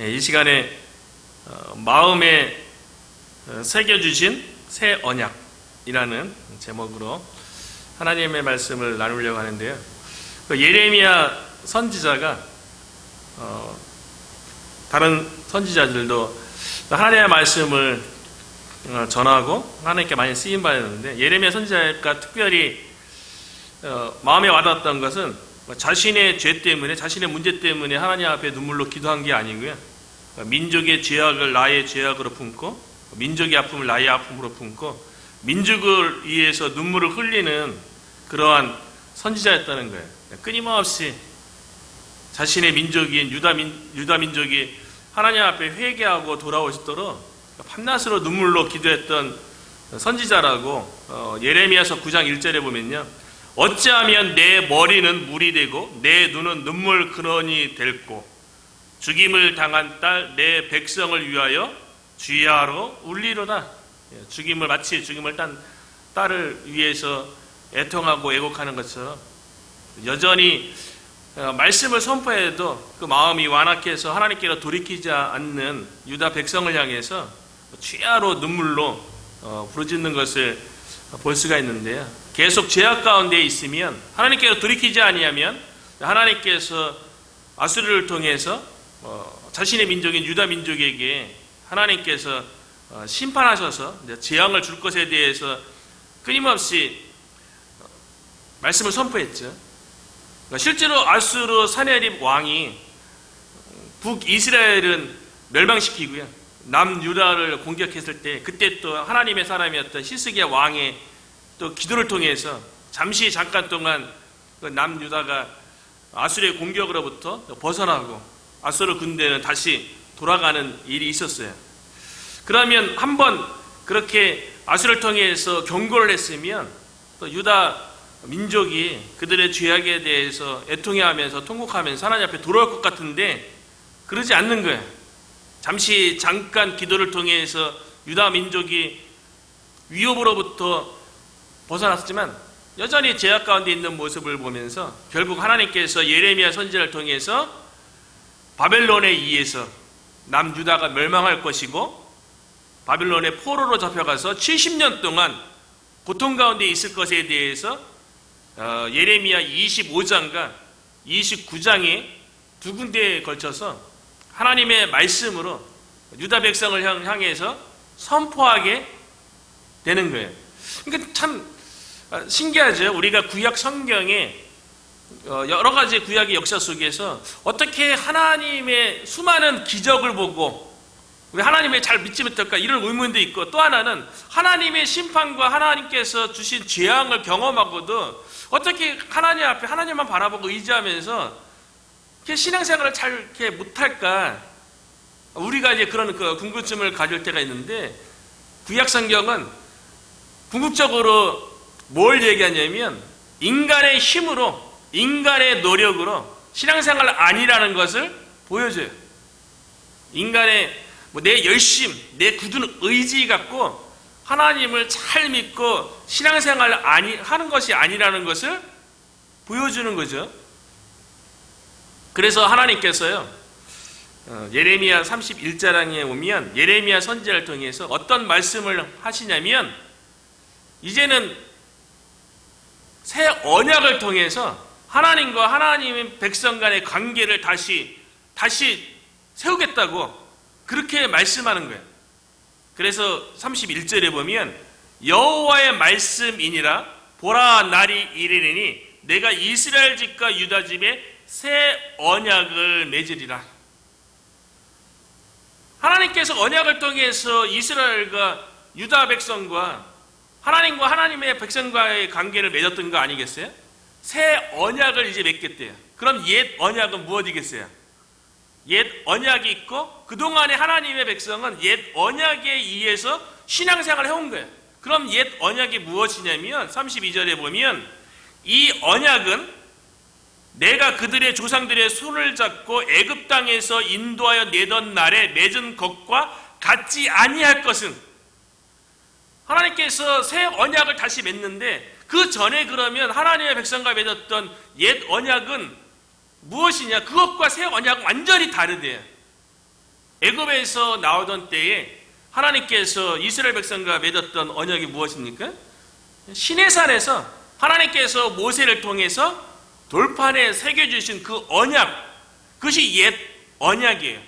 이 시간에 마음에 새겨주신 새 언약이라는 제목으로 하나님의 말씀을 나누려고 하는데요. 예레미야 선지자가 다른 선지자들도 하나님의 말씀을 전하고 하나님께 많이 쓰임 받았는데, 예레미야 선지자가 특별히 마음에 와닿았던 것은 자신의 죄 때문에, 자신의 문제 때문에 하나님 앞에 눈물로 기도한 게 아니고요, 민족의 죄악을 나의 죄악으로 품고, 민족의 아픔을 나의 아픔으로 품고, 민족을 위해서 눈물을 흘리는 그러한 선지자였다는 거예요. 끊임없이 자신의 민족인 유다 민족이 하나님 앞에 회개하고 돌아오시도록 밤낮으로 눈물로 기도했던 선지자라고 예레미야서 9장 1절에 보면요, 어찌하면 내 머리는 물이 되고 내 눈은 눈물 근원이 될고 죽임을 당한 딸 내 백성을 위하여 주야로 울리로다. 마치 죽임을 딴 딸을 위해서 애통하고 애곡하는 것처럼 여전히 말씀을 선포해도 그 마음이 완악해서 하나님께로 돌이키지 않는 유다 백성을 향해서 주야로 눈물로 부르짖는 것을 볼 수가 있는데요. 계속 죄악 가운데 있으면, 하나님께로 돌이키지 아니하면 하나님께서 아수르를 통해서 자신의 민족인 유다 민족에게 하나님께서 심판하셔서 재앙을 줄 것에 대해서 끊임없이 말씀을 선포했죠. 실제로 아수르 사네립 왕이 북이스라엘은 멸망시키고요, 남유다를 공격했을 때 그때 또 하나님의 사람이었던 히스기야 왕의 또 기도를 통해서 잠깐 동안 남유다가 아수르의 공격으로부터 벗어나고 아수르 군대는 다시 돌아가는 일이 있었어요. 그러면 한번 그렇게 아수르를 통해서 경고를 했으면 또 유다 민족이 그들의 죄악에 대해서 애통해하면서 통곡하면서 하나님 앞에 돌아올 것 같은데 그러지 않는 거예요. 잠깐 기도를 통해서 유다 민족이 위협으로부터 벗어났지만 여전히 죄악 가운데 있는 모습을 보면서 결국 하나님께서 예레미야 선지자를 통해서 바벨론에 의해서 남유다가 멸망할 것이고 바벨론의 포로로 잡혀가서 70년 동안 고통 가운데 있을 것에 대해서 예레미야 25장과 29장에 두 군데에 걸쳐서 하나님의 말씀으로 유다 백성을 향해서 선포하게 되는 거예요. 그러니까 참 신기하죠. 우리가 구약 성경에 여러 가지 구약의 역사 속에서 어떻게 하나님의 수많은 기적을 보고 우리 하나님을 잘 믿지 못할까 이런 의문도 있고, 또 하나는 하나님의 심판과 하나님께서 주신 재앙을 경험하고도 어떻게 하나님 앞에 하나님만 바라보고 의지하면서 신앙생활을 잘 이렇게 못할까, 우리가 이제 그런 궁금증을 가질 때가 있는데, 구약 성경은 궁극적으로 뭘 얘기하냐면 인간의 힘으로, 인간의 노력으로 신앙생활 아니라는 것을 보여줘요. 인간의 내 열심, 내 굳은 의지 갖고 하나님을 잘 믿고 신앙생활 하는 것이 아니라는 것을 보여주는 거죠. 그래서 하나님께서요, 예레미야 31장에 보면 예레미야 선지자를 통해서 어떤 말씀을 하시냐면, 이제는 새 언약을 통해서 하나님과 하나님의 백성 간의 관계를 다시 세우겠다고 그렇게 말씀하는 거예요. 그래서 31절에 보면 여호와의 말씀이니라, 보라 날이 이르리니 내가 이스라엘 집과 유다 집에 새 언약을 맺으리라. 하나님께서 언약을 통해서 이스라엘과 유다 백성과 하나님과 하나님의 백성과의 관계를 맺었던 거 아니겠어요? 새 언약을 이제 맺겠대요. 그럼 옛 언약은 무엇이겠어요? 옛 언약이 있고 그동안의 하나님의 백성은 옛 언약에 의해서 신앙생활을 해온 거예요. 그럼 옛 언약이 무엇이냐면 32절에 보면 이 언약은 내가 그들의 조상들의 손을 잡고 애굽 땅에서 인도하여 내던 날에 맺은 것과 같지 아니할 것은, 하나님께서 새 언약을 다시 맺는데 그 전에 그러면 하나님의 백성과 맺었던 옛 언약은 무엇이냐? 그것과 새 언약은 완전히 다르대요. 애굽에서 나오던 때에 하나님께서 이스라엘 백성과 맺었던 언약이 무엇입니까? 시내산에서 하나님께서 모세를 통해서 돌판에 새겨주신 그 언약, 그것이 옛 언약이에요.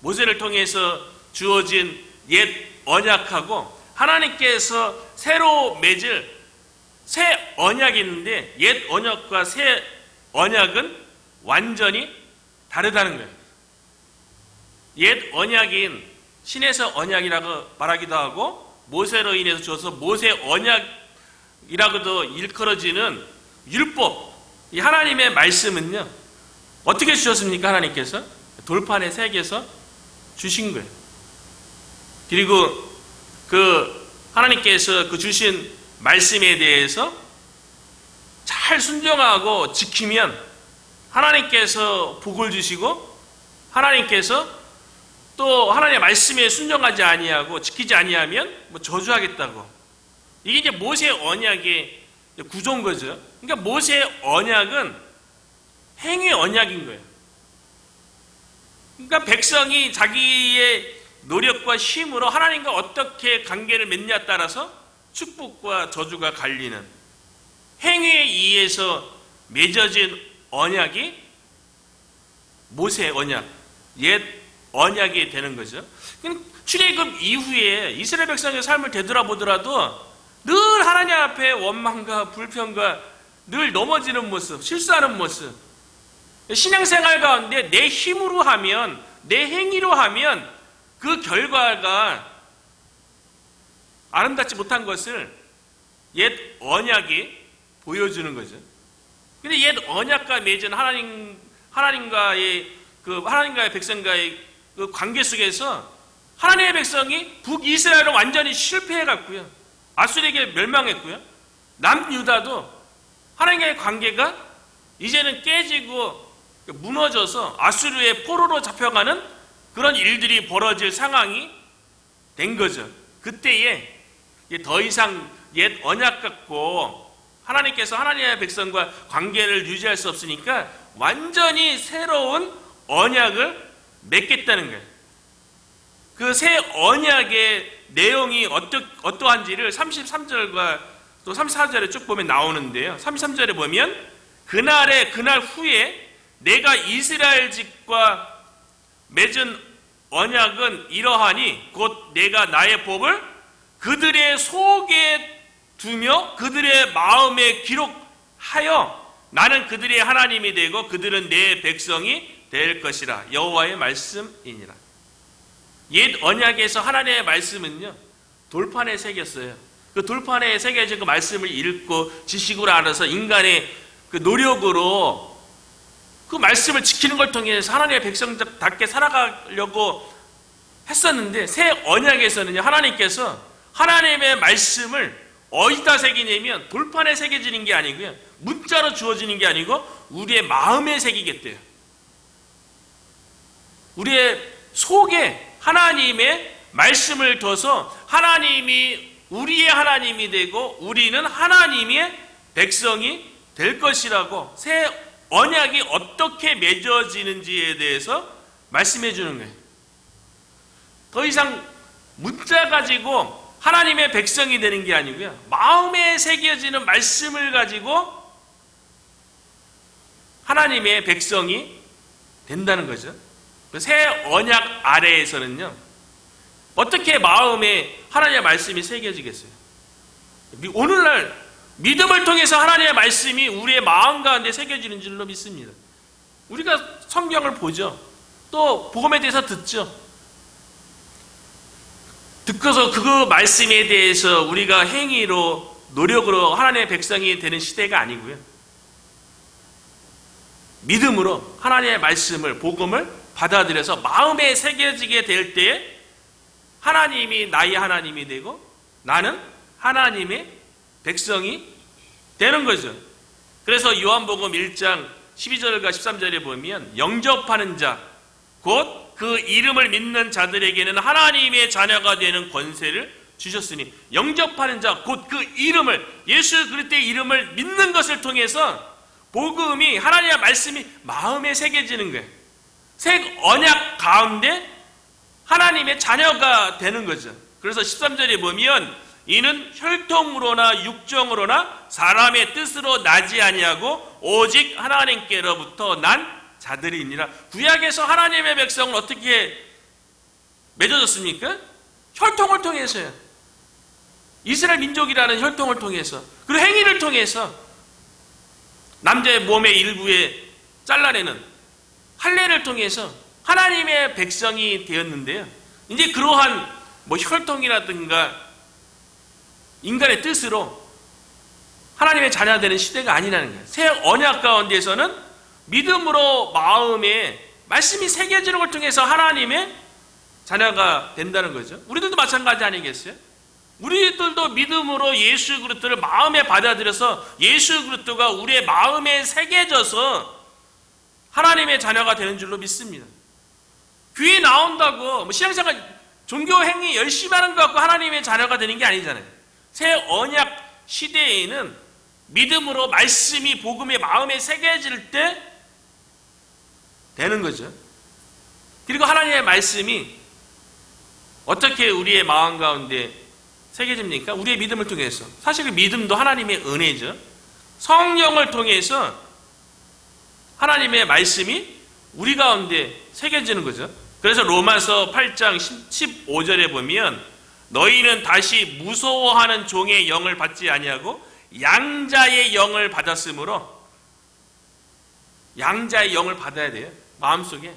모세를 통해서 주어진 옛 언약하고 하나님께서 새로 맺을 새 언약이 있는데, 옛 언약과 새 언약은 완전히 다르다는 거예요. 옛 언약인 신에서 언약이라고 말하기도 하고, 모세로 인해서 주어서 모세 언약이라고도 일컬어지는 율법, 이 하나님의 말씀은요, 어떻게 주셨습니까? 하나님께서 돌판에 새겨서 주신 거예요. 그리고 그 하나님께서 그 주신 말씀에 대해서 잘 순종하고 지키면 하나님께서 복을 주시고, 하나님께서 또 하나님의 말씀에 순종하지 아니하고 지키지 아니하면 뭐 저주하겠다고. 이게 이제 모세 언약의 구조인 거죠. 그러니까 모세 언약은 행위 언약인 거예요. 그러니까 백성이 자기의 노력과 힘으로 하나님과 어떻게 관계를 맺냐에 따라서 축복과 저주가 갈리는 행위에 의해서 맺어진 언약이 모세 언약, 옛 언약이 되는 거죠. 출애굽 이후에 이스라엘 백성의 삶을 되돌아보더라도 늘 하나님 앞에 원망과 불평과 늘 넘어지는 모습, 실수하는 모습, 신앙생활 가운데 내 힘으로 하면, 내 행위로 하면 그 결과가 아름답지 못한 것을 옛 언약이 보여주는 거죠. 근데 옛 언약과 맺은 하나님과의 백성과의 그 관계 속에서 하나님의 백성이 북이스라엘은 완전히 실패해갔고요. 아수르에게 멸망했고요. 남유다도 하나님과의 관계가 이제는 깨지고 무너져서 아수르의 포로로 잡혀가는 그런 일들이 벌어질 상황이 된 거죠. 그때에 더 이상 옛 언약 갖고 하나님께서 하나님의 백성과 관계를 유지할 수 없으니까 완전히 새로운 언약을 맺겠다는 거예요. 그 새 언약의 내용이 어떠한지를 33절과 또 34절에 쭉 보면 나오는데요. 33절에 보면 그날 후에 내가 이스라엘 집과 맺은 언약은 이러하니 곧 내가 나의 법을 그들의 속에 두며 그들의 마음에 기록하여 나는 그들의 하나님이 되고 그들은 내 백성이 될 것이라. 여호와의 말씀이니라. 옛 언약에서 하나님의 말씀은요, 돌판에 새겼어요. 그 돌판에 새겨진 그 말씀을 읽고 지식으로 알아서 인간의 그 노력으로 그 말씀을 지키는 걸 통해서 하나님의 백성답게 살아가려고 했었는데, 새 언약에서는요, 하나님께서 하나님의 말씀을 어디다 새기냐면 돌판에 새겨지는 게 아니고요, 문자로 주어지는 게 아니고 우리의 마음에 새기겠대요. 우리의 속에 하나님의 말씀을 둬서 하나님이 우리의 하나님이 되고 우리는 하나님의 백성이 될 것이라고, 새 언약이 어떻게 맺어지는지에 대해서 말씀해 주는 거예요. 더 이상 문자 가지고 하나님의 백성이 되는 게 아니고요, 마음에 새겨지는 말씀을 가지고 하나님의 백성이 된다는 거죠. 새 언약 아래에서는요, 어떻게 마음에 하나님의 말씀이 새겨지겠어요? 오늘날 믿음을 통해서 하나님의 말씀이 우리의 마음 가운데 새겨지는 줄로 믿습니다. 우리가 성경을 보죠. 또 복음에 대해서 듣죠. 듣고서 그 말씀에 대해서 우리가 행위로, 노력으로 하나님의 백성이 되는 시대가 아니고요, 믿음으로 하나님의 말씀을, 복음을 받아들여서 마음에 새겨지게 될 때에 하나님이 나의 하나님이 되고 나는 하나님의 백성이 되는 거죠. 그래서 요한복음 1장 12절과 13절에 보면 영접하는 자, 곧 그 이름을 믿는 자들에게는 하나님의 자녀가 되는 권세를 주셨으니, 영접하는 자, 곧 그 이름을, 예수 그리스도의 이름을 믿는 것을 통해서 복음이, 하나님의 말씀이 마음에 새겨지는 거예요. 새 언약 가운데 하나님의 자녀가 되는 거죠. 그래서 13절에 보면 이는 혈통으로나 육정으로나 사람의 뜻으로 나지 아니하고 오직 하나님께로부터 난 자들이니라. 구약에서 하나님의 백성은 어떻게 맺어졌습니까? 혈통을 통해서요. 이스라엘 민족이라는 혈통을 통해서, 그리고 행위를 통해서 남자의 몸의 일부에 잘라내는 할례를 통해서 하나님의 백성이 되었는데요. 이제 그러한 혈통이라든가 인간의 뜻으로 하나님의 자녀가 되는 시대가 아니라는 거예요. 새 언약 가운데서는 믿음으로 마음에 말씀이 새겨지는 걸 통해서 하나님의 자녀가 된다는 거죠. 우리들도 마찬가지 아니겠어요? 우리들도 믿음으로 예수 그리스도를 마음에 받아들여서 예수 그리스도가 우리의 마음에 새겨져서 하나님의 자녀가 되는 줄로 믿습니다. 교회 나온다고 신앙생활 종교 행위 열심히 하는 것 같고 하나님의 자녀가 되는 게 아니잖아요. 새 언약 시대에는 믿음으로 말씀이 복음의 마음에 새겨질 때 되는 거죠. 그리고 하나님의 말씀이 어떻게 우리의 마음 가운데 새겨집니까? 우리의 믿음을 통해서. 사실 그 믿음도 하나님의 은혜죠. 성령을 통해서 하나님의 말씀이 우리 가운데 새겨지는 거죠. 그래서 로마서 8장 15절에 보면 너희는 다시 무서워하는 종의 영을 받지 아니하고 양자의 영을 받았으므로, 양자의 영을 받아야 돼요. 마음속에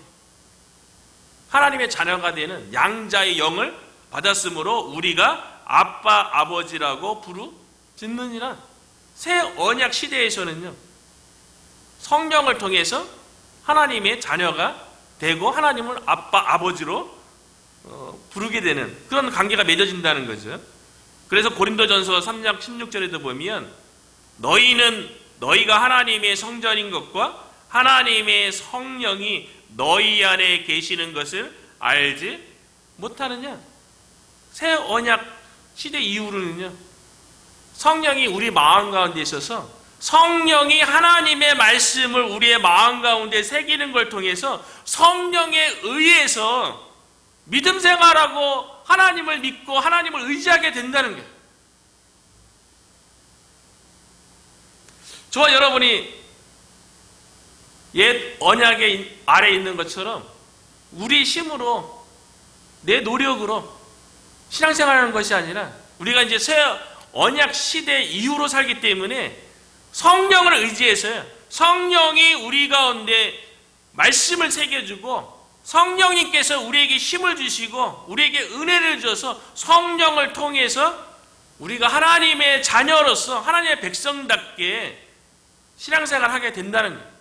하나님의 자녀가 되는 양자의 영을 받았으므로 우리가 아빠 아버지라고 부르짖느니라. 새 언약 시대에서는요, 성령을 통해서 하나님의 자녀가 되고 하나님을 아빠 아버지로 부르게 되는 그런 관계가 맺어진다는 거죠. 그래서 고린도전서 3장 16절에도 보면 너희가 하나님의 성전인 것과 하나님의 성령이 너희 안에 계시는 것을 알지 못하느냐. 새 언약 시대 이후로는요, 성령이 우리 마음 가운데 있어서 성령이 하나님의 말씀을 우리의 마음 가운데 새기는 걸 통해서 성령에 의해서 믿음 생활하고 하나님을 믿고 하나님을 의지하게 된다는 거예요. 저와 여러분이 옛 언약의 아래에 있는 것처럼 우리 힘으로 내 노력으로 신앙생활하는 것이 아니라 우리가 이제 새 언약 시대 이후로 살기 때문에 성령을 의지해서요, 성령이 우리 가운데 말씀을 새겨주고 성령님께서 우리에게 힘을 주시고 우리에게 은혜를 줘서 성령을 통해서 우리가 하나님의 자녀로서 하나님의 백성답게 신앙생활을 하게 된다는 거예요.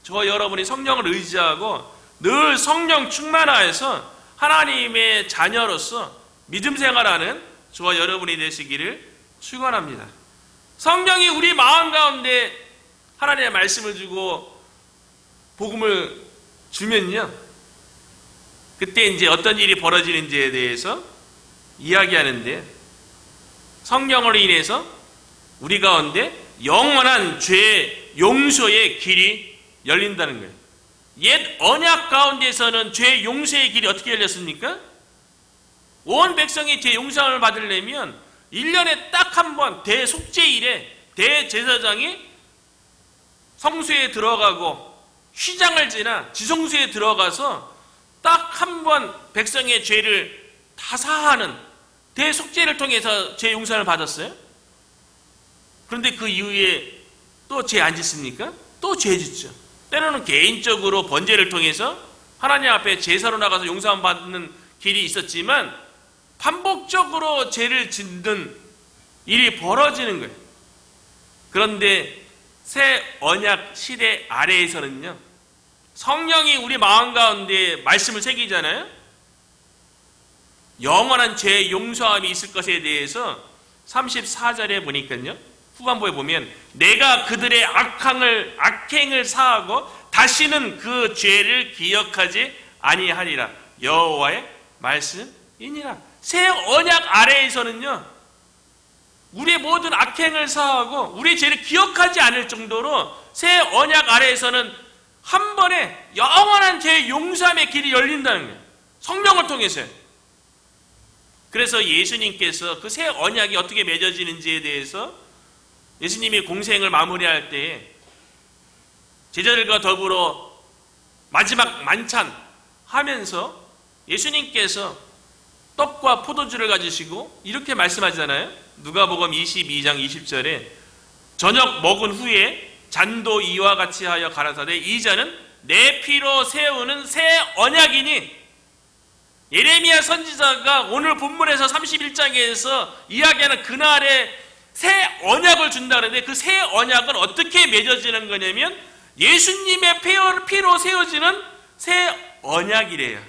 저와 여러분이 성령을 의지하고 늘 성령 충만하여서 하나님의 자녀로서 믿음 생활하는 저와 여러분이 되시기를 축원합니다. 성령이 우리 마음 가운데 하나님의 말씀을 주고 복음을 주면요, 그때 이제 어떤 일이 벌어지는지에 대해서 이야기하는데, 성령으로 인해서 우리 가운데 영원한 죄 용서의 길이 열린다는 거예요. 옛 언약 가운데서는 죄 용서의 길이 어떻게 열렸습니까? 온 백성이 죄 용서를 받으려면 1년에 딱 한 번 대속죄일에 대제사장이 성소에 들어가고 휘장을 지나 지성소에 들어가서 딱 한 번 백성의 죄를 다 사하는 대속죄를 통해서 죄 용서를 받았어요. 그런데 그 이후에 또 죄 안 짓습니까? 또 죄 짓죠. 때로는 개인적으로 번제를 통해서 하나님 앞에 제사로 나가서 용서함 받는 길이 있었지만 반복적으로 죄를 짓는 일이 벌어지는 거예요. 그런데 새 언약 시대 아래에서는요, 성령이 우리 마음 가운데 말씀을 새기잖아요. 영원한 죄 용서함이 있을 것에 대해서 34절에 보니까요, 후반부에 보면 내가 그들의 악행을 사하고 다시는 그 죄를 기억하지 아니하리라. 여호와의 말씀이니라. 새 언약 아래에서는요, 우리의 모든 악행을 사하고 우리의 죄를 기억하지 않을 정도로 새 언약 아래에서는 한 번에 영원한 죄 용서함의 길이 열린다는 거예요. 성령을 통해서요. 그래서 예수님께서 그 새 언약이 어떻게 맺어지는지에 대해서 예수님이 공생을 마무리할 때 제자들과 더불어 마지막 만찬 하면서 예수님께서 떡과 포도주를 가지시고 이렇게 말씀하잖아요. 누가복음 22장 20절에 저녁 먹은 후에 잔도 이와 같이 하여 가라사대 이 잔은 내 피로 세우는 새 언약이니. 예레미야 선지자가 오늘 본문에서 31장에서 이야기하는 그날에 새 언약을 준다 그러는데 그 새 언약은 어떻게 맺어지는 거냐면 예수님의 피로 세워지는 새 언약이래요.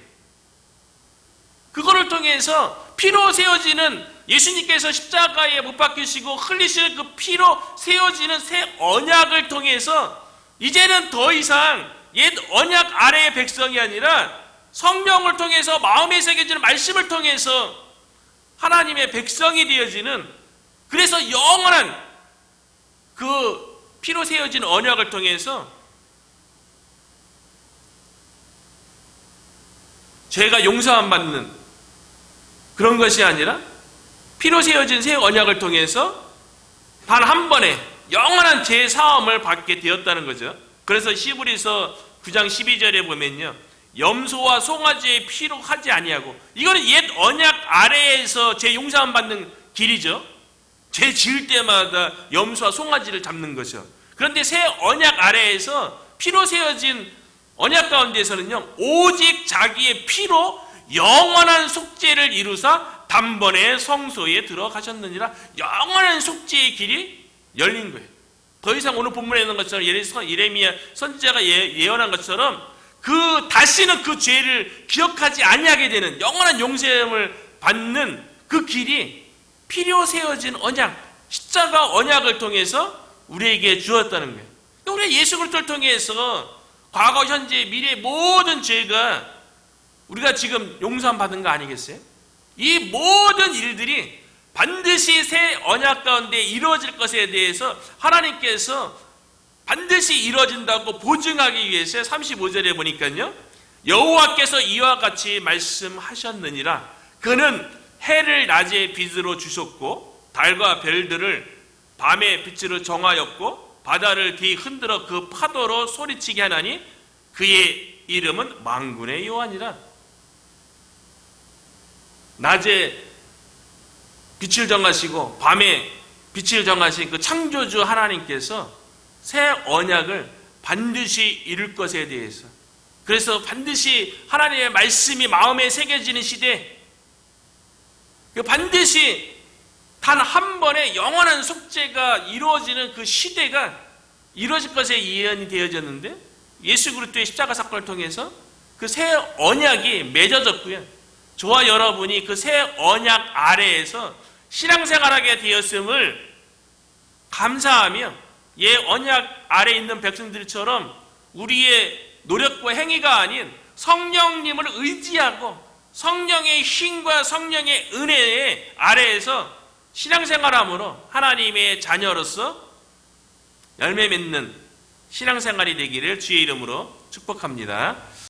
그거를 통해서 피로 세워지는 예수님께서 십자가에 못 박히시고 흘리시는 그 피로 세워지는 새 언약을 통해서 이제는 더 이상 옛 언약 아래의 백성이 아니라 성령을 통해서 마음에 새겨지는 말씀을 통해서 하나님의 백성이 되어지는, 그래서 영원한 그 피로 세워진 언약을 통해서 죄가 용서함 받는 그런 것이 아니라 피로 세워진 새 언약을 통해서 단 한 번에 영원한 죄 사함을 받게 되었다는 거죠. 그래서 히브리서 9장 12절에 보면요, 염소와 송아지의 피로 하지 아니하고, 이거는 옛 언약 아래에서 죄 용서함 받는 길이죠. 죄 지을 때마다 염소와 송아지를 잡는 거죠. 그런데 새 언약 아래에서 피로 세워진 언약 가운데서는요, 오직 자기의 피로 영원한 속죄를 이루사 단번에 성소에 들어가셨느니라. 영원한 속죄의 길이 열린 거예요. 더 이상 오늘 본문에 있는 것처럼 예레미야 선지자가 예언한 것처럼 그 다시는 그 죄를 기억하지 아니하게 되는 영원한 용서함을 받는 그 길이 피로 세워진 언약, 십자가 언약을 통해서 우리에게 주었다는 거예요. 우리 예수 그리스도를 통해서 과거, 현재, 미래 모든 죄가 우리가 지금 용서함 받은 거 아니겠어요? 이 모든 일들이 반드시 새 언약 가운데 이루어질 것에 대해서 하나님께서 반드시 이루어진다고 보증하기 위해서 35절에 보니까요, 여호와께서 이와 같이 말씀하셨느니라. 그는 해를 낮에 빛으로 주셨고 달과 별들을 밤의 빛으로 정하였고 바다를 뒤 흔들어 그 파도로 소리치게 하나니 그의 이름은 만군의 여호와니라. 낮에 빛을 정하시고 밤에 빛을 정하신 그 창조주 하나님께서 새 언약을 반드시 이룰 것에 대해서, 그래서 반드시 하나님의 말씀이 마음에 새겨지는 시대, 반드시 단 한 번의 영원한 속죄가 이루어지는 그 시대가 이루어질 것에 예언이 되어졌는데, 예수 그리스도의 십자가 사건을 통해서 그 새 언약이 맺어졌고요, 저와 여러분이 그 새 언약 아래에서 신앙생활하게 되었음을 감사하며 예 언약 아래 있는 백성들처럼 우리의 노력과 행위가 아닌 성령님을 의지하고 성령의 힘과 성령의 은혜 아래에서 신앙생활함으로 하나님의 자녀로서 열매 맺는 신앙생활이 되기를 주의 이름으로 축복합니다.